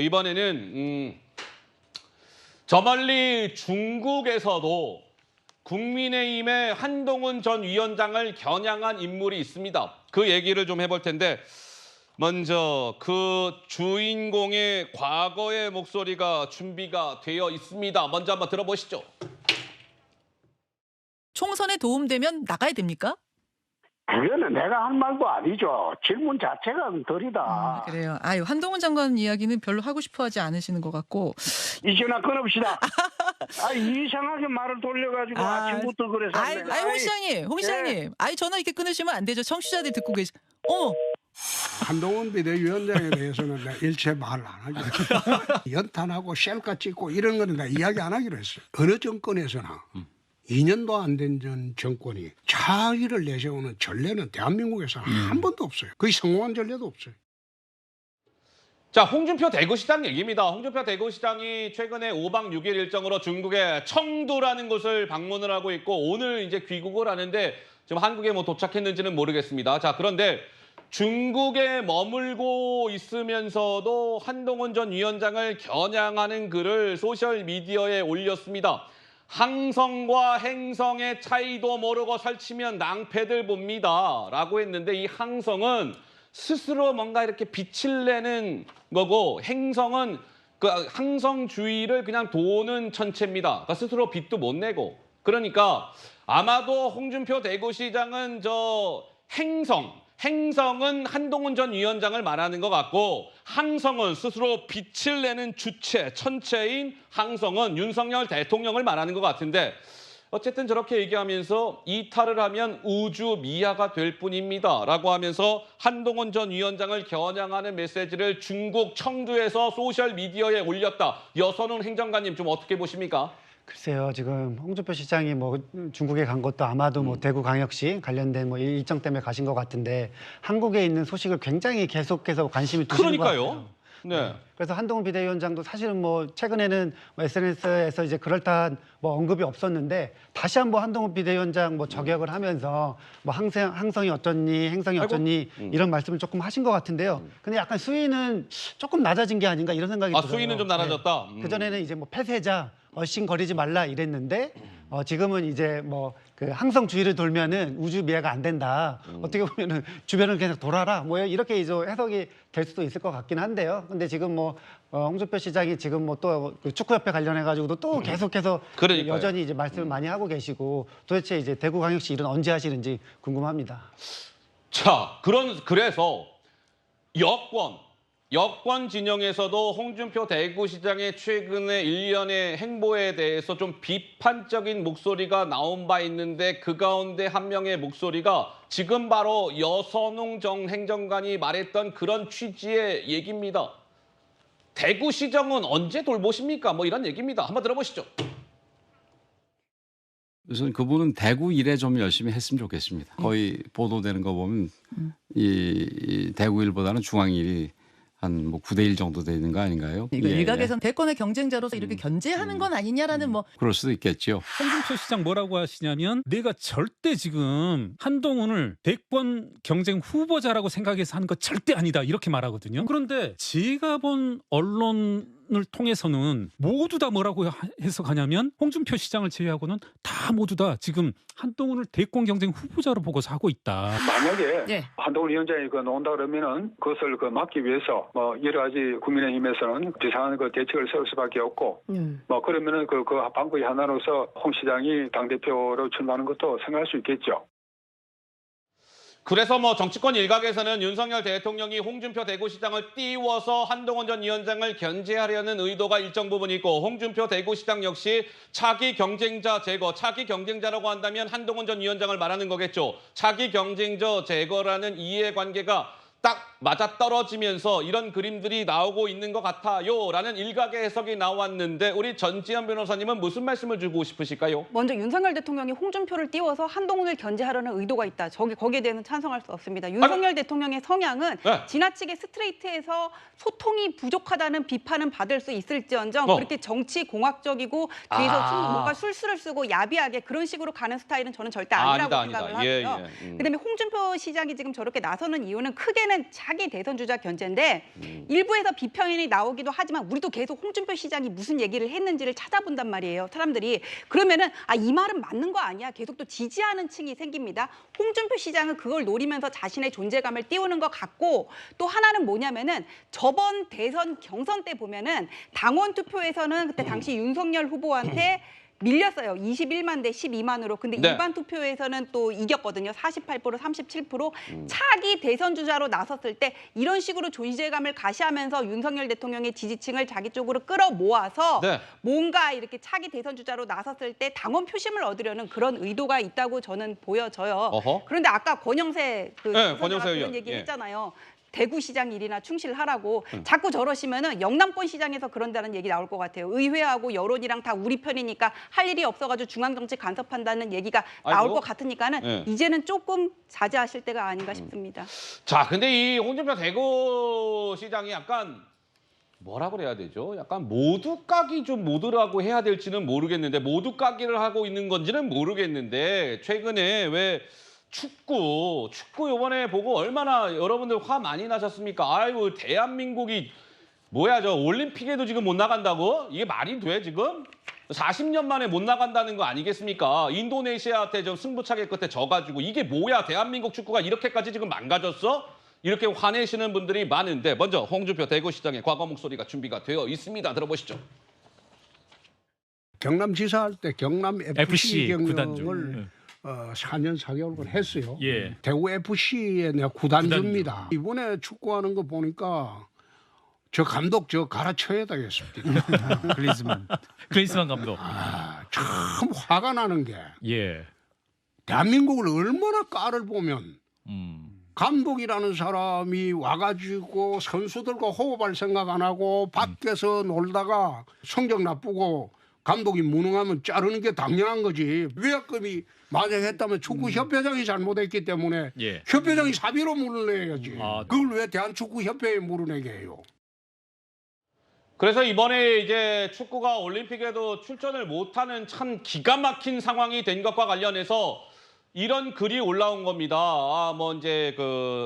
이번에는 저 멀리 중국에서도 국민의힘의 한동훈 전 위원장을 겨냥한 인물이 있습니다. 그 얘기를 좀 해볼 텐데 먼저 그 주인공의 과거의 목소리가 준비가 되어 있습니다. 먼저 한번 들어보시죠. 총선에 도움되면 나가야 됩니까? 그거는 내가 한 말도 아니죠. 질문 자체가 덜이다. 그래요. 아유, 한동훈 장관 이야기는 별로 하고 싶어 하지 않으시는 것 같고. 이제나 끊읍시다. 이상하게 말을 돌려가지고 아침부터 그래서. 홍 시장님. 전화 이렇게 끊으시면 안 되죠. 청취자들이 듣고 계시. 어머. 한동훈 비대위원장에 대해서는 내가 일체 말을 안 하기로 연탄하고 셀카 찍고 이런 거는 내가 이야기 안 하기로 했어요. 어느 정권에서나 2년도 안 된 전 정권이 자기를 내세우는 전례는 대한민국에서는 한 번도 없어요. 거의 성공한 전례도 없어요. 자, 홍준표 대구시장 얘기입니다. 홍준표 대구시장이 최근에 5박 6일 일정으로 중국의 청두라는 곳을 방문을 하고 있고 오늘 이제 귀국을 하는데 지금 한국에 도착했는지는 모르겠습니다. 자, 그런데 중국에 머물고 있으면서도 한동훈 전 위원장을 겨냥하는 글을 소셜미디어에 올렸습니다. 항성과 행성의 차이도 모르고 설치면 낭패들 봅니다. 라고 했는데 이 항성은 스스로 뭔가 이렇게 빛을 내는 거고 행성은 그 항성 주위를 그냥 도는 천체입니다. 그러니까 스스로 빛도 못 내고. 그러니까 아마도 홍준표 대구시장은 행성은 한동훈 전 위원장을 말하는 것 같고 항성은 스스로 빛을 내는 주체, 천체인 항성은 윤석열 대통령을 말하는 것 같은데 어쨌든 저렇게 얘기하면서 이탈을 하면 우주 미아가 될 뿐입니다. 라고 하면서 한동훈 전 위원장을 겨냥하는 메시지를 중국 청두에서 소셜미디어에 올렸다. 여선훈 행정관님 좀 어떻게 보십니까? 글쎄요, 지금 홍준표 시장이 중국에 간 것도 아마도 대구광역시 관련된 일정 때문에 가신 것 같은데 한국에 있는 소식을 굉장히 계속해서 관심이 두시는 것 같아요. 네. 그래서 한동훈 비대위원장도 사실은 최근에는 SNS에서 이제 그럴듯한 언급이 없었는데 다시 한번 한동훈 비대위원장 저격을 하면서 항성이 어쩌니 행성이 어쩌니 이런 말씀을 조금 하신 것 같은데요. 근데 약간 수위는 조금 낮아진 게 아닌가 이런 생각이 들어요. 수위는 좀 낮아졌다. 네. 그전에는 이제 폐쇄자 얼씬거리지 말라 이랬는데 지금은 이제 그 항성 주위를 돌면은 우주 미해가 안 된다. 어떻게 보면은 주변을 계속 돌아라. 이렇게 이제 해석이 될 수도 있을 것 같긴 한데요. 근데 지금 홍준표 시장이 지금 또 축구협회 관련해 가지고도 또 계속해서 여전히 이제 말씀을 많이 하고 계시고 도대체 이제 대구광역시 일은 언제 하시는지 궁금합니다. 자, 그래서 여권 진영에서도 홍준표 대구시장의 최근의 일련의 행보에 대해서 좀 비판적인 목소리가 나온 바 있는데 그 가운데 한 명의 목소리가 지금 바로 여선웅 전 행정관이 말했던 그런 취지의 얘기입니다. 대구시정은 언제 돌보십니까? 이런 얘기입니다. 한번 들어보시죠. 우선 그분은 대구 일에 좀 열심히 했으면 좋겠습니다. 거의 보도되는 거 보면 이 대구 일보다는 중앙 일이 한 9대1 정도 되는 거 아닌가요? 이거 일각에서는 대권 경쟁자로서 이렇게 견제하는 건 아니냐라는 그럴 수도 있겠죠. 홍준표 시장 뭐라고 하시냐면 내가 절대 지금 한동훈을 대권 경쟁 후보자라고 생각해서 하는 거 절대 아니다 이렇게 말하거든요. 그런데 제가 본 언론을 통해서는 모두 다 뭐라고 해석하냐면 홍준표 시장을 제외하고는 다 모두 다 지금 한동훈을 대권 경쟁 후보자로 보고서 하고 있다. 만약에 한동훈 위원장이 나온다 그러면은 그것을 막기 위해서 여러 가지 국민의힘에서는 비상한 대책을 세울 수밖에 없고 그러면은 그 방법이 하나로서 홍 시장이 당대표로 출마하는 것도 생각할 수 있겠죠. 그래서 정치권 일각에서는 윤석열 대통령이 홍준표 대구시장을 띄워서 한동훈 전 위원장을 견제하려는 의도가 일정 부분 있고 홍준표 대구시장 역시 차기 경쟁자 제거, 차기 경쟁자라고 한다면 한동훈 전 위원장을 말하는 거겠죠. 차기 경쟁자 제거라는 이해관계가 딱 맞아떨어지면서 이런 그림들이 나오고 있는 것 같아요 라는 일각의 해석이 나왔는데 우리 전지현 변호사님은 무슨 말씀을 주고 싶으실까요? 먼저 윤석열 대통령이 홍준표를 띄워서 한동훈을 견제하려는 의도가 있다. 거기에 대해서는 찬성할 수 없습니다. 윤석열 대통령의 성향은 지나치게 스트레이트해서 소통이 부족하다는 비판은 받을 수 있을지언정 그렇게 정치 공학적이고 뒤에서 뭔가 술수를 쓰고 야비하게 그런 식으로 가는 스타일은 저는 절대 아니라고 생각을 하고요. 그다음에 홍준표 시장이 지금 저렇게 나서는 이유는 크게는 문제는 차기 대선 주자 견제인데 일부에서 비평이 나오기도 하지만 우리도 계속 홍준표 시장이 무슨 얘기를 했는지를 찾아본단 말이에요. 사람들이. 그러면은 이 말은 맞는 거 아니야? 계속 또 지지하는 층이 생깁니다. 홍준표 시장은 그걸 노리면서 자신의 존재감을 띄우는 것 같고 또 하나는 뭐냐면은 저번 대선 경선 때 보면은 당원 투표에서는 그때 당시 윤석열 후보한테 밀렸어요. 21만 대 12만으로. 근데 네. 일반 투표에서는 또 이겼거든요. 48%, 37%. 차기 대선 주자로 나섰을 때 이런 식으로 존재감을 가시하면서 윤석열 대통령의 지지층을 자기 쪽으로 끌어모아서 네. 뭔가 이렇게 차기 대선 주자로 나섰을 때 당원 표심을 얻으려는 그런 의도가 있다고 저는 보여져요. 어허. 그런데 아까 권영세 네, 권영세 권영세 의원. 그런 얘기 예. 했잖아요. 대구시장 일이나 충실하라고 자꾸 저러시면은 영남권 시장에서 그런다는 얘기 나올 것 같아요. 의회하고 여론이랑 다 우리 편이니까 할 일이 없어가지고 중앙정치 간섭한다는 얘기가 나올 아이고. 것 같으니까는 예. 이제는 조금 자제하실 때가 아닌가 싶습니다. 자, 근데 이 홍준표 대구시장이 약간 뭐라 그래야 되죠? 약간 모두까기 좀 모드라고 해야 될지는 모르겠는데 모두까기를 하고 있는 건지는 모르겠는데 최근에 왜 축구 이번에 보고 얼마나 여러분들 화 많이 나셨습니까? 아이고 대한민국이 뭐야 저 올림픽에도 지금 못 나간다고? 이게 말이 돼 지금? 40년 만에 못 나간다는 거 아니겠습니까? 인도네시아한테 좀 승부차기 끝에 져가지고 이게 뭐야 대한민국 축구가 이렇게까지 지금 망가졌어? 이렇게 화내시는 분들이 많은데 먼저 홍준표 대구시장의 과거 목소리가 준비가 되어 있습니다. 들어보시죠. 경남지사 할 때 경남 FC 구단주. 경영을 4년 4개월간 했어요. 예. 대구 FC의 내가 구단주입니다. 이번에 축구하는 거 보니까 저 감독 저 갈아쳐야 되겠습니다. 클린스만 감독. 참 화가 나는 게 예. 대한민국을 얼마나 까를 보면 감독이라는 사람이 와가지고 선수들과 호흡할 생각 안 하고 밖에서 놀다가 성적 나쁘고 감독이 무능하면 자르는 게 당연한 거지. 위약금이 만약 했다면 축구협회장이 잘못했기 때문에 예. 협회장이 사비로 물어내야지. 아, 그걸 왜 대한축구협회에 물어내게 해요? 그래서 이번에 이제 축구가 올림픽에도 출전을 못하는 참 기가 막힌 상황이 된 것과 관련해서 이런 글이 올라온 겁니다. 뭐 이제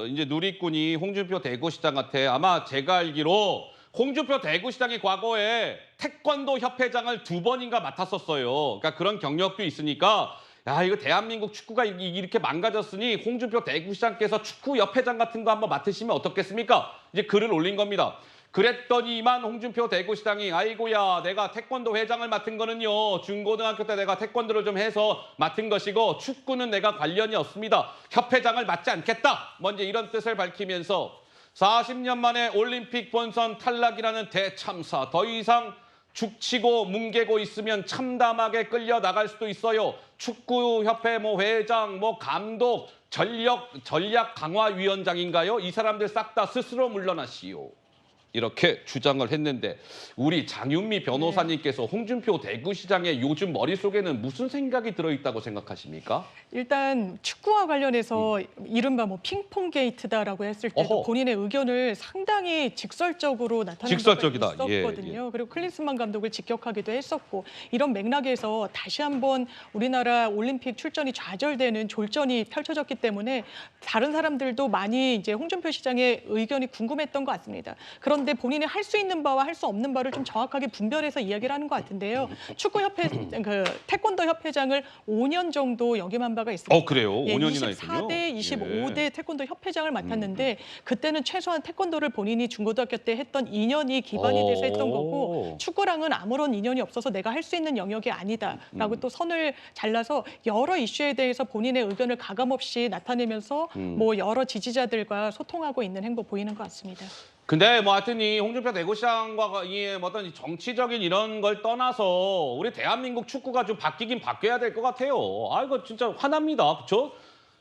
이제 누리꾼이 홍준표 대구시장한테 아마 제가 알기로 홍준표 대구시장이 과거에 태권도 협회장을 2번인가 맡았었어요. 그러니까 그런 경력도 있으니까 야 이거 대한민국 축구가 이렇게 망가졌으니 홍준표 대구시장께서 축구협회장 같은 거 한번 맡으시면 어떻겠습니까? 이제 글을 올린 겁니다. 그랬더니만 홍준표 대구시장이 아이고야 내가 태권도 회장을 맡은 거는요 중고등학교 때 내가 태권도를 좀 해서 맡은 것이고 축구는 내가 관련이 없습니다. 협회장을 맡지 않겠다. 먼저 이런 뜻을 밝히면서 40년 만에 올림픽 본선 탈락이라는 대참사. 더 이상 죽치고 뭉개고 있으면 참담하게 끌려 나갈 수도 있어요. 축구협회 회장, 감독, 전략 강화위원장인가요? 이 사람들 싹 다 스스로 물러나시오. 이렇게 주장을 했는데 우리 장윤미 변호사님께서 홍준표 대구시장의 요즘 머릿속에는 무슨 생각이 들어있다고 생각하십니까? 일단 축구와 관련해서 이른바 핑퐁 게이트다라고 했을 때도 어허. 본인의 의견을 상당히 직설적으로 나타낸 직설적이다. 바가 있었거든요. 예. 그리고 클린스만 감독을 직격하기도 했었고 이런 맥락에서 다시 한번 우리나라 올림픽 출전이 좌절되는 졸전이 펼쳐졌기 때문에 다른 사람들도 많이 이제 홍준표 시장의 의견이 궁금했던 것 같습니다. 그런데 본인이 할 수 있는 바와 할 수 없는 바를 좀 정확하게 분별해서 이야기를 하는 것 같은데요. 축구협회 태권도 협회장을 5년 정도 역임한 바가 있습니다. 그래요? 5년이나 있군요. 24대 25대 태권도 협회장을 맡았는데 그때는 최소한 태권도를 본인이 중고등학교 때 했던 인연이 기반이 돼서 했던 거고 축구랑은 아무런 인연이 없어서 내가 할 수 있는 영역이 아니다라고 또 선을 잘라서 여러 이슈에 대해서 본인의 의견을 가감없이 나타내면서 여러 지지자들과 소통하고 있는 행보 보이는 것 같습니다. 근데 하여튼 이 홍준표 대구시장과 이 어떤 정치적인 이런 걸 떠나서 우리 대한민국 축구가 좀 바뀌긴 바뀌어야 될 것 같아요. 이거 진짜 화납니다. 그렇죠?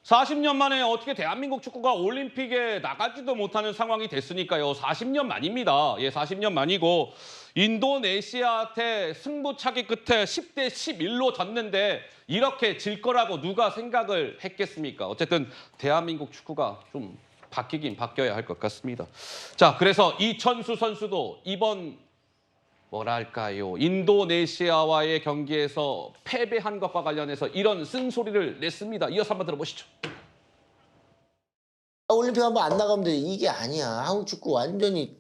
40년 만에 어떻게 대한민국 축구가 올림픽에 나가지도 못하는 상황이 됐으니까요. 40년 만입니다. 40년 만이고 인도네시아한테 승부차기 끝에 10대 11로 졌는데 이렇게 질 거라고 누가 생각을 했겠습니까? 어쨌든 대한민국 축구가 좀 바뀌긴 바뀌어야 할 것 같습니다. 자, 그래서 이천수 선수도 이번 인도네시아와의 경기에서 패배한 것과 관련해서 이런 쓴소리를 냈습니다. 이어서 한번 들어보시죠. 올림픽 한번 안 나가면 돼. 이게 아니야. 한국 축구 완전히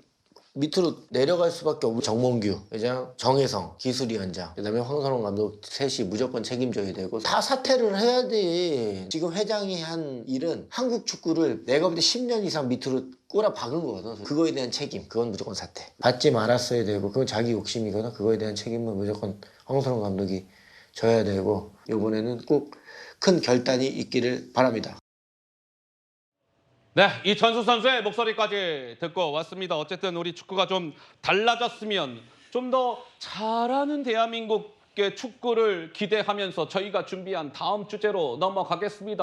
밑으로 내려갈 수밖에 없고 정몽규 회장, 정혜성 기술위원장, 그다음에 황선홍 감독 셋이 무조건 책임져야 되고 다 사퇴를 해야 돼. 지금 회장이 한 일은 한국 축구를 내가 볼 때 10년 이상 밑으로 꼬라 박은 거거든. 그거에 대한 책임, 그건 무조건 사퇴. 받지 말았어야 되고 그건 자기 욕심이거든. 그거에 대한 책임은 무조건 황선홍 감독이 져야 되고 이번에는 꼭 큰 결단이 있기를 바랍니다. 네, 이천수 선수의 목소리까지 듣고 왔습니다. 어쨌든 우리 축구가 좀 달라졌으면 좀 더 잘하는 대한민국의 축구를 기대하면서 저희가 준비한 다음 주제로 넘어가겠습니다.